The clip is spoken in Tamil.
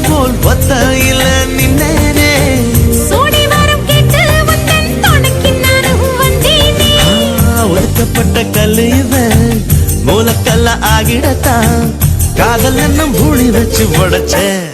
போல் ஒத்தையில நின்னேனே ஒதுக்கப்பட்ட கல்லு இவன் மூலக்கல்ல ஆகிடத்தான் காதல் என்னும் பூழி வச்சு உடைச்சேன்